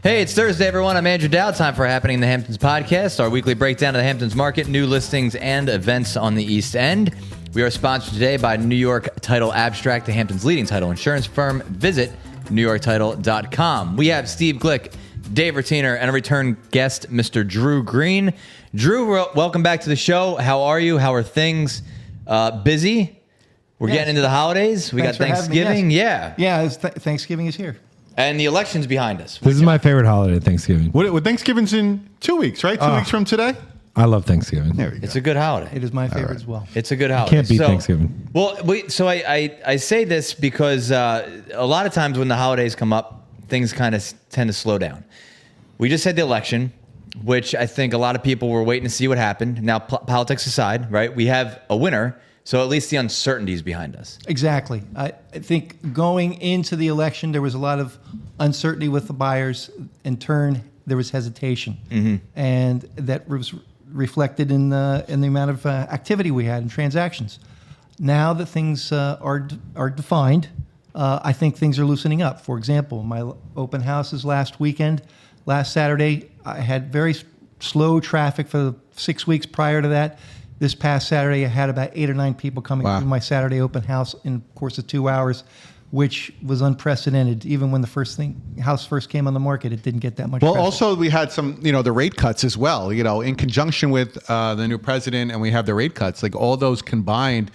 Hey, it's Thursday, everyone. I'm Andrew Dow. Time for Happening in the Hamptons podcast, our weekly breakdown of the Hamptons market, new listings, and events on the East End. We are sponsored today by New York Title Abstract, the Hamptons' leading title insurance firm. Visit newyorktitle.com. We have Steve Glick, Dave Retainer, and a return guest, Mr. Drew Green. Drew, welcome back to the show. How are you? How are things? Busy? We're getting into the holidays. We got Thanksgiving. Yeah, Thanksgiving is here. And the election's behind us. This is my favorite holiday, Thanksgiving. What Thanksgiving's in 2 weeks, right? 2 weeks from today? I love Thanksgiving. There we go. It's a good holiday. It is my favorite as well. It's a good holiday. Can't beat Thanksgiving. Well, so I say this because a lot of times when the holidays come up, things kind of tend to slow down. We just had the election, which I think a lot of people were waiting to see what happened. Now, politics aside, right? We have a winner. So at least the uncertainty is behind us. Exactly. I think going into the election, there was a lot of uncertainty with the buyers. In turn, there was hesitation. And that was reflected in the amount of activity we had in transactions. Now that things are defined, I think things are loosening up. For example, my open houses last Saturday, I had very slow traffic for the 6 weeks prior to that. This past Saturday, I had about 8 or 9 people coming through my Saturday open house in the course of 2 hours, which was unprecedented. Even when the house first came on the market, it didn't get that much traffic. Also we had some, the rate cuts as well, in conjunction with the new president, and we have the rate cuts, like all those combined,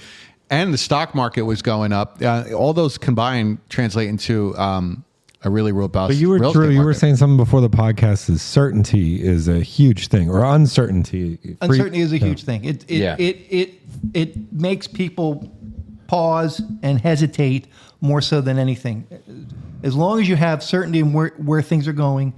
and the stock market was going up. All those combined translate into a really robust. But you were saying something before the podcast is certainty is a huge thing, or uncertainty. Uncertainty is a huge thing. It makes people pause and hesitate more so than anything. As long as you have certainty in where things are going,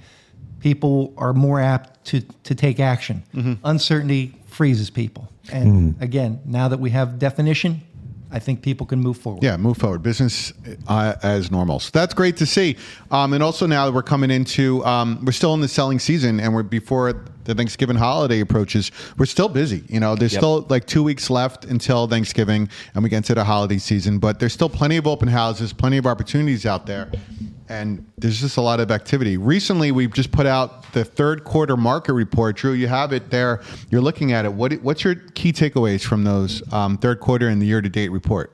people are more apt to take action. Uncertainty freezes people. And again, now that we have definition, I think people can move forward. Yeah, move forward. Business as normal. So that's great to see. And also now that we're coming into, we're still in the selling season, and we're before the Thanksgiving holiday approaches. We're still busy. There's still like 2 weeks left until Thanksgiving, and we get into the holiday season. But there's still plenty of open houses, plenty of opportunities out there. And there's just a lot of activity. Recently, we've just put out the third quarter market report. Drew, you have it there. You're looking at it. What's your key takeaways from those third quarter and the year-to-date report?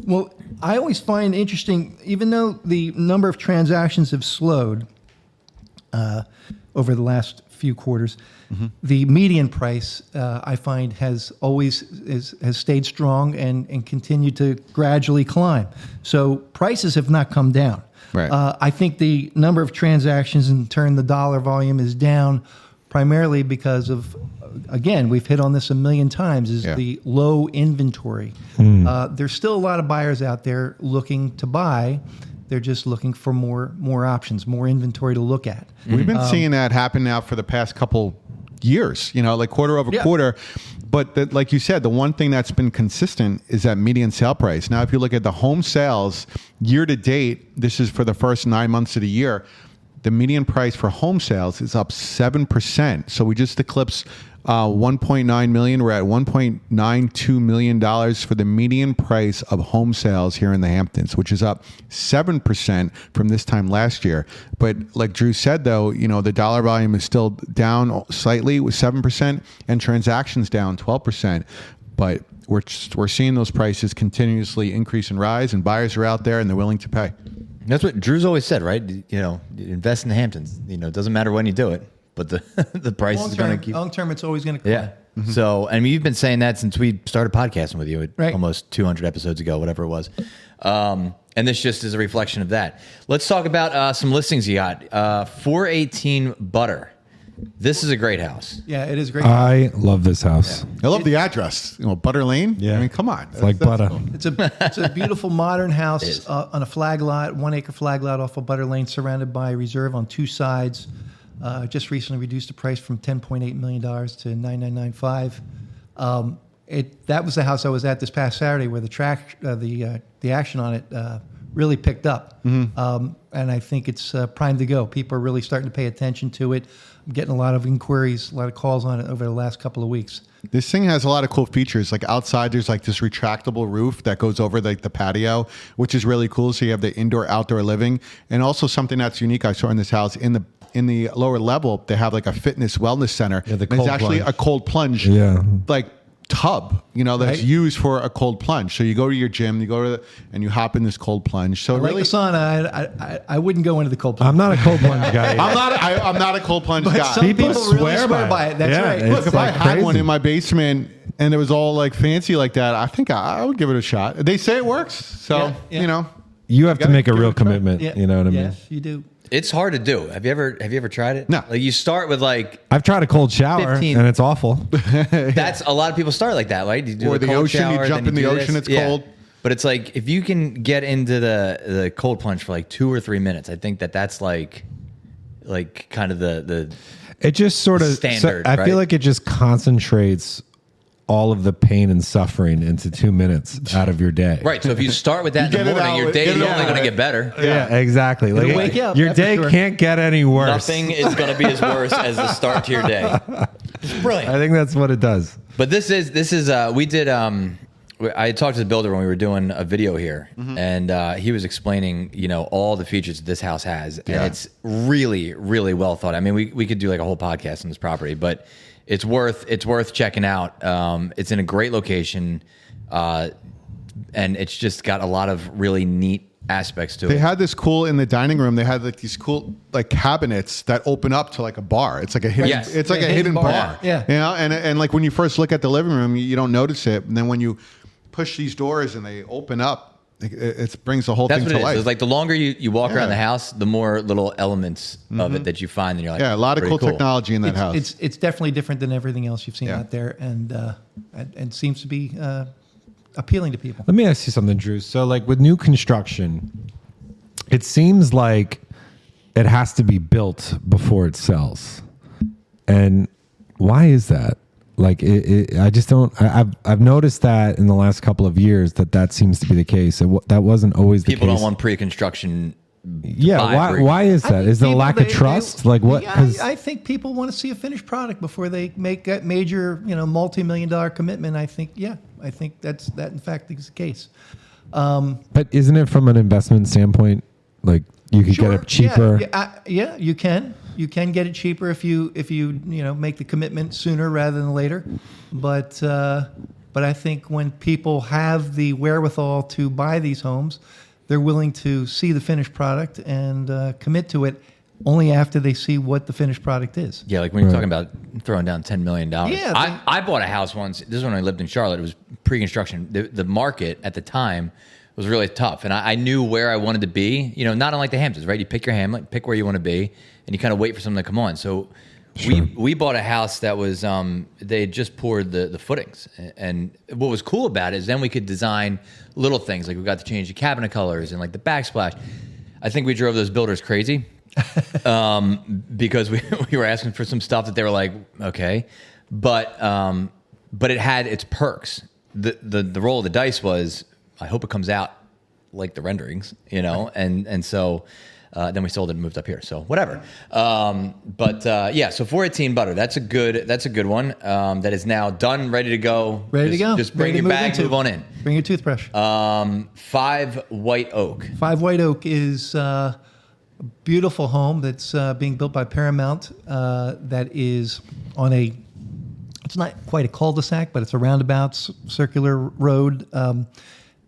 Well, I always find interesting, even though the number of transactions have slowed over the last few quarters, the median price, I find, has stayed strong and continued to gradually climb. So prices have not come down. Right. I think the number of transactions, in turn, the dollar volume is down primarily because of, again, we've hit on this a million times, is the low inventory. There's still a lot of buyers out there looking to buy. They're just looking for more options, more inventory to look at. We've been seeing that happen now for the past couple years, like quarter over quarter. But like you said, the one thing that's been consistent is that median sale price. Now, if you look at the home sales year to date, this is for the first 9 months of the year, the median price for home sales is up 7%. So we just eclipsed 1.9 million. We're at $1.92 million for the median price of home sales here in the Hamptons, which is up 7% from this time last year. But like Drew said, though, the dollar volume is still down slightly with 7% and transactions down 12%. But we're seeing those prices continuously increase and rise, and buyers are out there and they're willing to pay. That's what Drew's always said, right? Invest in the Hamptons. It doesn't matter when you do it, but the price is going to keep. Long term, it's always going to climb. Yeah. So, and you've been saying that since we started podcasting with you almost 200 episodes ago, whatever it was. And this just is a reflection of that. Let's talk about some listings you got. 418 Butter. This is a great house. Yeah, it is great. I love this house. I love the address. Butter Lane. Yeah. I mean, come on. It's like butter. It's a beautiful modern house on a flag lot, 1 acre flag lot off of Butter Lane, surrounded by reserve on 2 sides. Just recently reduced the price from $10.8 million to $9,995. That was the house I was at this past Saturday, where the action on it really picked up. And I think it's primed to go. People are really starting to pay attention to it. I'm getting a lot of inquiries, a lot of calls on it over the last couple of weeks. This thing has a lot of cool features. Like outside, there's like this retractable roof that goes over like the patio, which is really cool. So you have the indoor-outdoor living, and also something that's unique I saw in this house in in the lower level, they have like a fitness wellness center. Yeah, the And it's cold actually plunge. a cold plunge. Yeah. Like tub, that's Right. used for a cold plunge. So you go to your gym, and you hop in this cold plunge. So Like really, the sauna, I wouldn't go into the cold plunge. I'm not a cold plunge guy. I'm not a cold plunge But guy. some People people really swear swear by by it. it. That's Yeah, right. it's Look, if like I had one crazy. in my basement and it was all like fancy like that, I think I would give it a shot. They say it works, so Yeah. You have to gotta make a give it real a try. commitment. Yeah. You know what I mean? Yes, you do. It's hard to do. Have you ever tried it? No. Like you start with like I've tried a cold shower 15. and it's awful. that's a lot of people start like that, right? You do Or a the cold ocean, you shower, jump then in the do ocean, this. it's cold. But it's like if you can get into the cold plunge for like 2 or 3 minutes, I think that's like kind of the It just sort of Standard, I right? feel like it just concentrates all of the pain and suffering into 2 minutes out of your day. right. So if you start with that in You the get it morning, out, your day get is it only out. going to get better. Yeah, exactly. It'll Like wake you up, your that's for day sure. can't get any worse. Nothing is going to be as worse as the start to your day. It's brilliant. I think that's what it does. But this is we did I talked to the builder when we were doing a video here, and he was explaining all the features that this house has, and it's really really well thought. I mean, we could do like a whole podcast on this property, but it's worth checking out. It's in a great location, and it's just got a lot of really neat aspects to They it. had this cool in the dining room. They had like these cool like cabinets that open up to like a bar. It's like a hidden. Yes. It's like Yeah, a hidden bar. Yeah. And like when you first look at the living room, you don't notice it, and then when you push these doors and they open up, it brings the whole That's thing what to it is. life. It's like the longer you walk around Yeah. the house, the more little elements of it that you find, and you're like, yeah, a lot of pretty cool technology in that house. It's definitely different than everything else you've seen Yeah. out there, and seems to be appealing to people. Let me ask you something, Drew. So, like with new construction, it seems like it has to be built before it sells. And why is that? Like, I just don't. I've noticed that in the last couple of years that seems to be the case. That wasn't always the case. people don't want pre-construction. Yeah, vibe. why is that? Is it a lack of trust? Like what? Yeah, 'Cause- I think people want to see a finished product before they make that major, multi-million-dollar commitment. I think that in fact is the case. But isn't it from an investment standpoint? Like you could get it cheaper. Yeah, you can. You can get it cheaper if you make the commitment sooner rather than later. But I think when people have the wherewithal to buy these homes, they're willing to see the finished product and commit to it only after they see what the finished product is. Yeah, like when you're talking about throwing down $10 million. Yeah, I bought a house once. This is when I lived in Charlotte. It was pre-construction. The market at the time was really tough, and I knew where I wanted to be. Not unlike the Hamptons, right? You pick your hamlet, pick where you want to be, and you kind of wait for something to come on. So we bought a house that was they had just poured the footings, and what was cool about it is then we could design little things, like we got to change the cabinet colors and like the backsplash. I think we drove those builders crazy. Because we were asking for some stuff that they were like, okay, but it had its perks. The roll of the dice was, I hope it comes out like the renderings, and so then we sold it and moved up here. So whatever. Yeah. So 418 Butter. That's a good one. That is now done, ready to go. Ready to go. Just bring Ready to your bag, into. move on in. Bring your toothbrush. 5 White Oak. 5 White Oak is a beautiful home that's being built by Paramount. That is on it's not quite a cul-de-sac, but it's a roundabout circular road,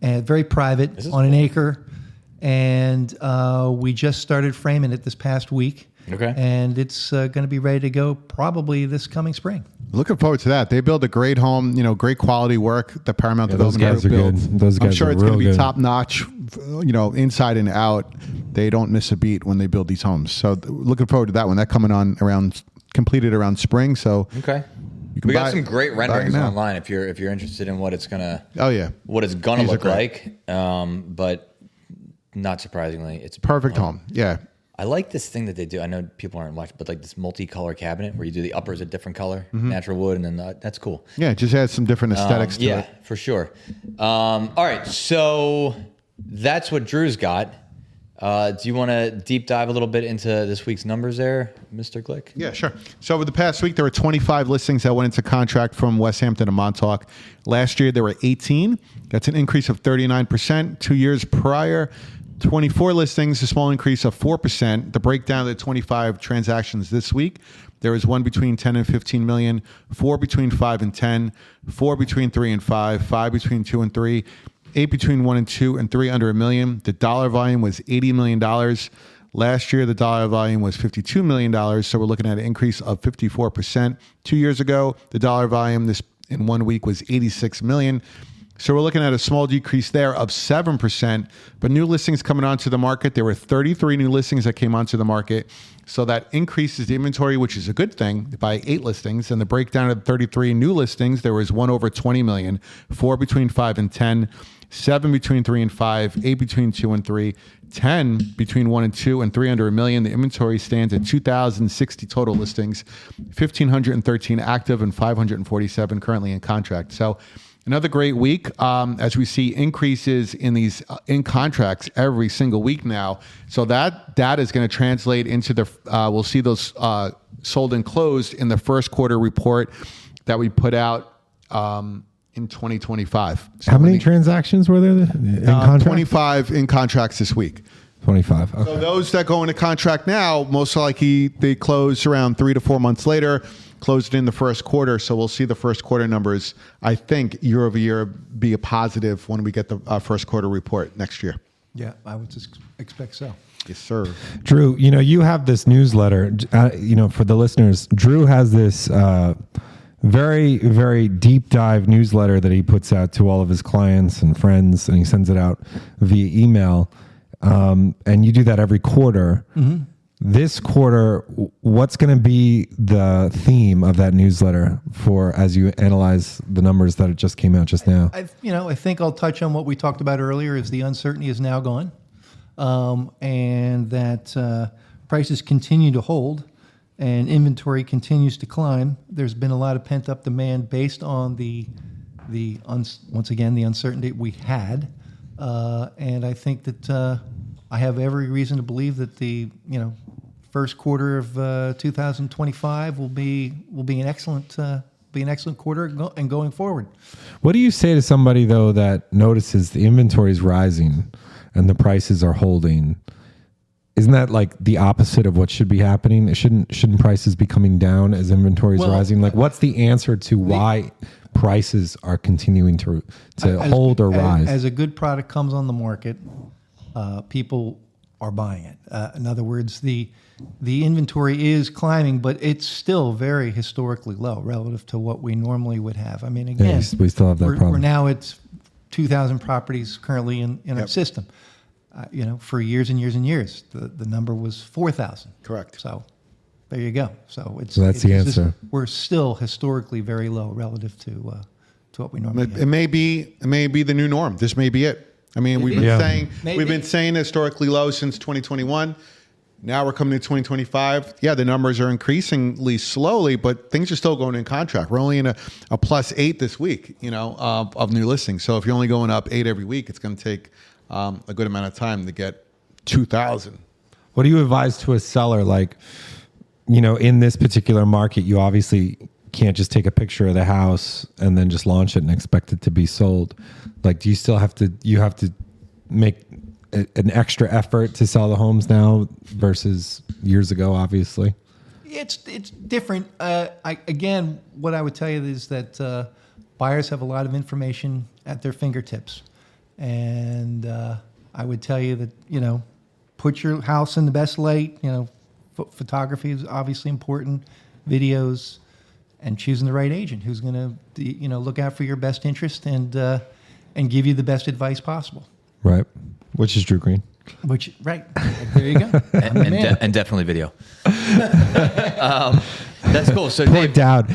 and very private on an acre. And we just started framing it this past week. Okay. And it's going to be ready to go probably this coming spring. Looking forward to that. They build a great home, great quality work. The Paramount those Development guys are Group good. builds. Those I'm guys sure are it's going to real be good. top notch, inside and out. They don't miss a beat when they build these homes. So looking forward to that one. That coming on completed around spring. So Okay. you can We buy got it- some great buy it renderings now. online if you're interested in what it's gonna These are look great. like. But not surprisingly, it's Perfect home. Yeah. I like this thing that they do. I know people aren't watching, but like this multicolor cabinet where you do the uppers a different color, natural wood, and then that's cool. Yeah. Just add some different aesthetics to Yeah, it. for sure. All right, so that's what Drew's got. Do you want to deep dive a little bit into this week's numbers there, Mr. Glick? Yeah, sure. So over the past week, there were 25 listings that went into contract from West Hampton and Montauk. Last year, there were 18. That's an increase of 39%. 2 years prior, 24 listings, a small increase of 4%. The breakdown of the 25 transactions this week, there was 1 between 10 and 15 million, 4 between 5 and 10, 4 between 3 and 5, 5 between 2 and 3, 8 between 1 and 2, and 3 under $1 million. The dollar volume was $80 million. Last year, the dollar volume was $52 million, so we're looking at an increase of 54%. 2 years ago, the dollar volume this in 1 week was $86 million. So we're looking at a small decrease there of 7%. But new listings coming onto the market, there were 33 new listings that came onto the market. So that increases the inventory, which is a good thing, by 8 listings. And the breakdown of 33 new listings, there was 1 over 20 million, 4 between 5 and 10, 7 between 3 and 5, 8 between 2 and 3, 10 between 1 and 2, and 3 under $1 million. The inventory stands at 2,060 total listings, 1,513 active, and 547 currently in contract. So another great week as we see increases in these in contracts every single week now. So that data is going to translate into the, we'll see those sold and closed in the first quarter report that we put out in 2025. So How many transactions were there in contract? 25 in contracts this week. 25. Okay. So those that go into contract now, most likely they close around 3 to 4 months later, closed in the first quarter. So we'll see the first quarter numbers, I think, year over year be a positive when we get the first quarter report next year. Yeah, I would just expect so. Yes, sir. Drew, you have this newsletter, for the listeners, Drew has this very, very deep dive newsletter that he puts out to all of his clients and friends, and he sends it out via email. And you do that every quarter. Mm-hmm. This quarter, what's going to be the theme of that newsletter for as you analyze the numbers that just came out just now? I think I'll touch on what we talked about earlier. Is the uncertainty is now gone, and that prices continue to hold, and inventory continues to climb. There's been a lot of pent up demand based on once again the uncertainty we had, and I think that I have every reason to believe that the first quarter of 2025 will be an excellent quarter and going forward. What do you say to somebody though that notices the inventory is rising and the prices are holding? Isn't that like the opposite of what should be happening? Shouldn't prices be coming down as inventory is rising? Like, what's the answer to why prices are continuing to hold or rise? As a good product comes on the market, people are buying it. In other words, the inventory is climbing, but it's still very historically low relative to what we normally would have. I mean, again, yes, we still have that problem. We're now at 2,000 properties currently in our system. For years and years and years, the number was 4,000. Correct. So there you go. So that's the answer. We're still historically very low relative to what we normally have. It may be the new norm. This may be it. I mean, we've been saying historically low since 2021. Now we're coming to 2025. Yeah, the numbers are increasingly slowly, but things are still going in contract. We're only in a +8 this week, of new listings. So if you're only going up 8 every week, it's going to take a good amount of time to get 2,000. What do you advise to a seller? Like, in this particular market, you obviously can't just take a picture of the house and then just launch it and expect it to be sold. Like, do you still have to make an extra effort to sell the homes now versus years ago, obviously? It's different. Again, what I would tell you is that buyers have a lot of information at their fingertips. And I would tell you that, put your house in the best light. Photography is obviously important, videos, and choosing the right agent who's going to, look out for your best interest and give you the best advice possible. Right. Which is Drew Green. Right. There you go. and definitely video. That's cool. So Poor Dowd.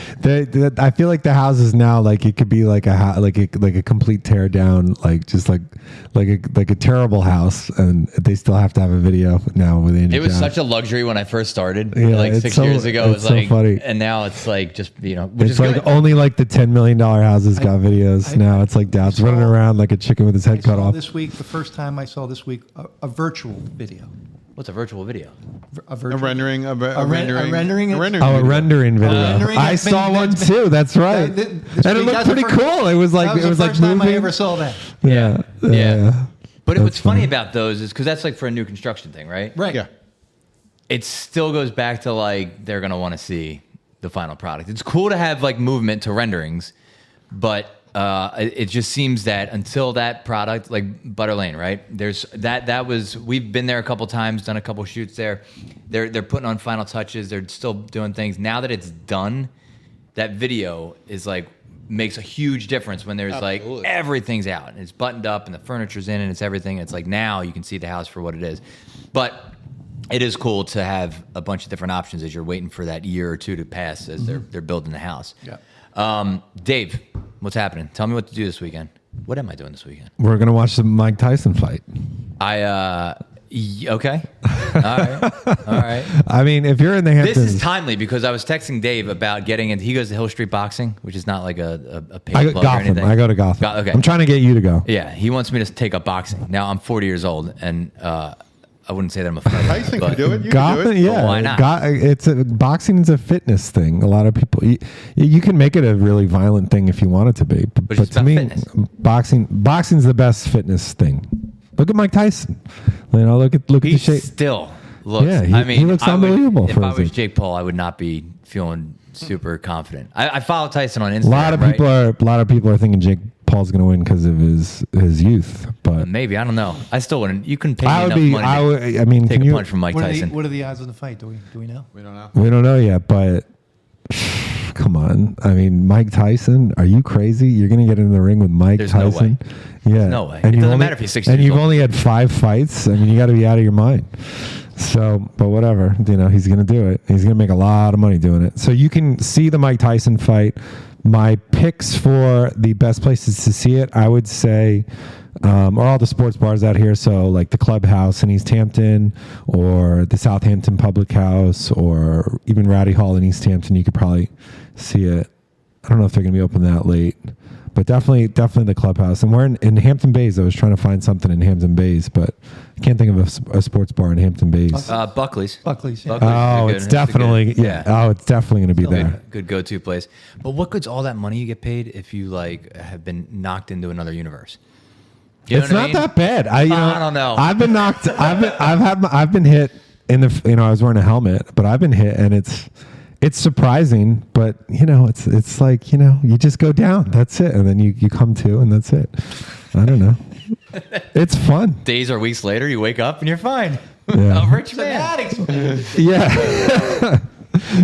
I feel like the houses now, like it could be like a complete tear down, like a terrible house, and they still have to have a video now with Andrew. It was Dowd. Such a luxury when I first started, yeah, like 6 years ago. It was so like, funny. And now it's like just which it's is like good. only like the $10 million houses got videos. Now it's like Dowd's running around like a chicken with his head cut off. The first time I saw this week a virtual video. What's a virtual video? A rendering. Oh, a rendering video. I saw one too. That's right. And it looked pretty cool. It was like that was the first time moving. I ever saw that. Yeah. But what's funny about those is because that's like for a new construction thing, right? Right. Yeah. It still goes back to like they're gonna want to see the final product. It's cool to have like movement to renderings, but it just seems that until that product, like Butter Lane, right? There's that was we've been there a couple times, done a couple shoots there. They're putting on final touches. They're still doing things. Now that it's done, that video is like makes a huge difference when there's like everything's out and it's buttoned up and the furniture's in and it's everything. It's like now you can see the house for what it is. But it is cool to have a bunch of different options as you're waiting for that year or two to pass as they're building the house. Yeah. Dave, what's happening? Tell me what to do this weekend. What am I doing this weekend? We're gonna watch the Mike Tyson fight. Okay. All right. I mean, if you're in the Hamptons, This is timely because I was texting Dave about getting into. He goes to Hill Street Boxing, which is not like a paid I go club or Gotham. anything. I go to Gotham. Okay. I'm trying to get you to go. Yeah, he wants me to take up boxing. Now I'm 40 years old, and I wouldn't say that I'm a fighter. Tyson but can do it. You can do Gotham, it. yeah. why not? Boxing is a fitness thing. A lot of people, you can make it a really violent thing if you want it to be. But it's to about me, fitness. boxing's the best fitness thing. Look at Mike Tyson. You know, look at the He shape. still looks. Yeah, I mean, he looks I would- unbelievable If for I his was age. Jake Paul, I would not be feeling super confident. I follow Tyson on Instagram. A lot of people are thinking Jake Paul's going to win because of his youth, but Maybe, I don't know. I still wouldn't. You can pay me I would enough be. money I to would. I mean, take can a you? punch from Mike Tyson. What are the odds of the fight? Do we know? We don't know. We don't know yet, but come on. I mean, Mike Tyson, are you crazy? You're going to get in the ring with Mike There's no Tyson? way. Yeah. no way. And It you've doesn't only- matter if he's 60 And years you've old. only had 5 fights. I mean, you got to be out of your mind. So, but whatever. You know, he's going to do it. He's going to make a lot of money doing it. So you can see the Mike Tyson fight. My picks for the best places to see it, I would say, are all the sports bars out here. So like the Clubhouse in East Hampton or the Southampton Public House or even Rowdy Hall in East Hampton. You could probably see it. I don't know if they're going to be open that late, but definitely the Clubhouse. And we're in Hampton Bays. I was trying to find something in Hampton Bays, but I can't think of a sports bar in Hampton Bays. Buckley's. Buckley's. Yeah. Buckley's Oh, is it's good. definitely a good- yeah. Oh, it's definitely going to be there. Good go-to place. But what good's all that money you get paid if you like have been knocked into another universe? You know It's what I not mean? that bad. I don't know. I've been knocked. I've been hit in the. You know, I was wearing a helmet, but I've been hit, and it's surprising. But you know, it's like, you know, you just go down. That's it, and then you come to, and that's it. I don't know. It's fun. Days or weeks later, you wake up and you're fine. Yeah. A rich man. Yeah.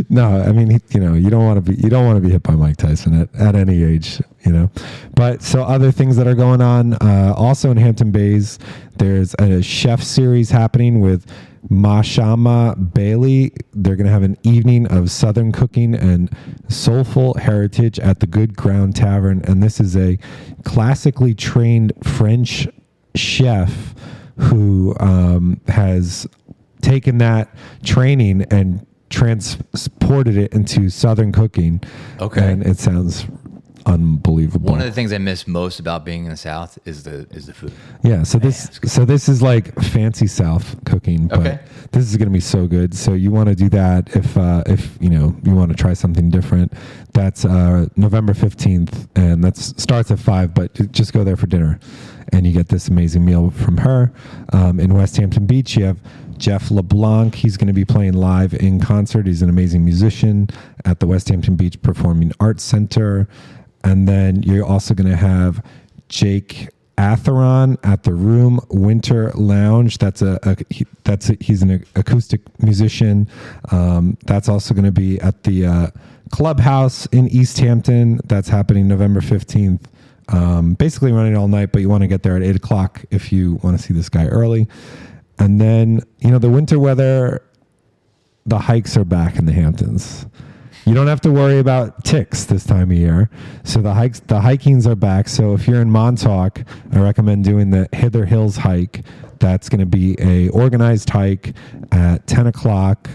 No, I mean, you know, you don't want to be hit by Mike Tyson at any age, you know. But so other things that are going on, also in Hampton Bays, there's a chef series happening with Mashama Bailey. They're going to have an evening of Southern cooking and soulful heritage at the Good Ground Tavern, and this is a classically trained French chef who has taken that training and transported it into Southern cooking. Okay. And it sounds unbelievable. One of the things I miss most about being in the South is the food. Yeah, so this is like fancy South cooking, but Okay. this is going to be so good. So you want to do that if you know you want to try something different. That's November 15th, and that starts at 5. But just go there for dinner, and you get this amazing meal from her. In West Hampton Beach, you have Jeff LeBlanc. He's going to be playing live in concert. He's an amazing musician at the West Hampton Beach Performing Arts Center. And then you're also going to have Jake Atheron at the Room Winter Lounge. He's an acoustic musician. That's also going to be at the Clubhouse in East Hampton. That's happening November 15th. Basically running all night, but you want to get there at 8 o'clock if you want to see this guy early. And then, you know, the winter weather, the hikes are back in the Hamptons. You don't have to worry about ticks this time of year. So the hikings are back. So if you're in Montauk, I recommend doing the Hither Hills hike. That's going to be a organized hike at 10 o'clock.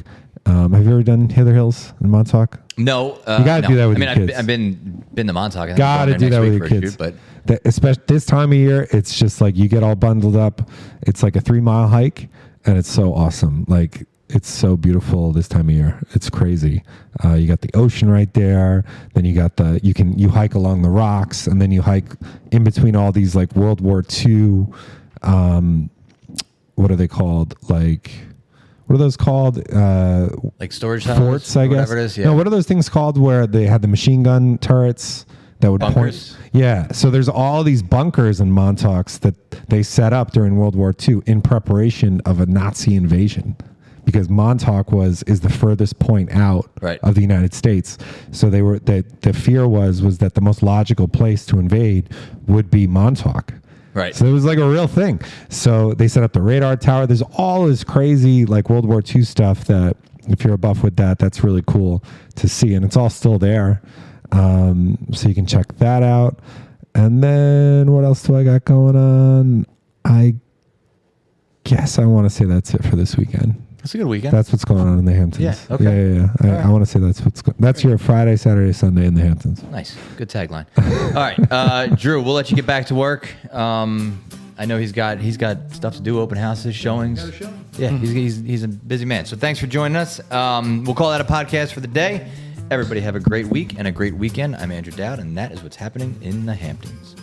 Have you ever done Hither Hills in Montauk? No, You gotta do that with I your mean, kids. I've been to Montauk. I think Got I'm to going do there that next with week your for a kids. shoot, That, especially this time of year, it's just like you get all bundled up. It's like a 3-mile hike, and it's so awesome. Like, it's so beautiful this time of year. It's crazy. You got the ocean right there. Then you got you hike along the rocks, and then you hike in between all these like World War II what are they called? Like, what are those called? Like storage towers, Forts, I guess. Whatever it is. Yeah. No, what are those things called where they had the machine gun turrets that would Bunkers? point? Yeah. So there's all these bunkers in Montauk that they set up during World War II in preparation of a Nazi invasion, because Montauk is the furthest point out Right. of the United States. So the fear was that the most logical place to invade would be Montauk. Right. So it was like a real thing. So they set up the radar tower. There's all this crazy like World War II stuff that if you're a buff with that, that's really cool to see. And it's all still there. So you can check that out. And then what else do I got going on? I guess I want to say that's it for this weekend. It's a good weekend. That's what's going on in the Hamptons. Yeah, okay. Yeah. Right. I want to say that's your Friday, Saturday, Sunday in the Hamptons. Nice. Good tagline. All right. Drew, we'll let you get back to work. I know he's got stuff to do, open houses, showings. Yeah, he's a busy man. So thanks for joining us. We'll call that a podcast for the day. Everybody have a great week and a great weekend. I'm Andrew Dowd, and that is what's happening in the Hamptons.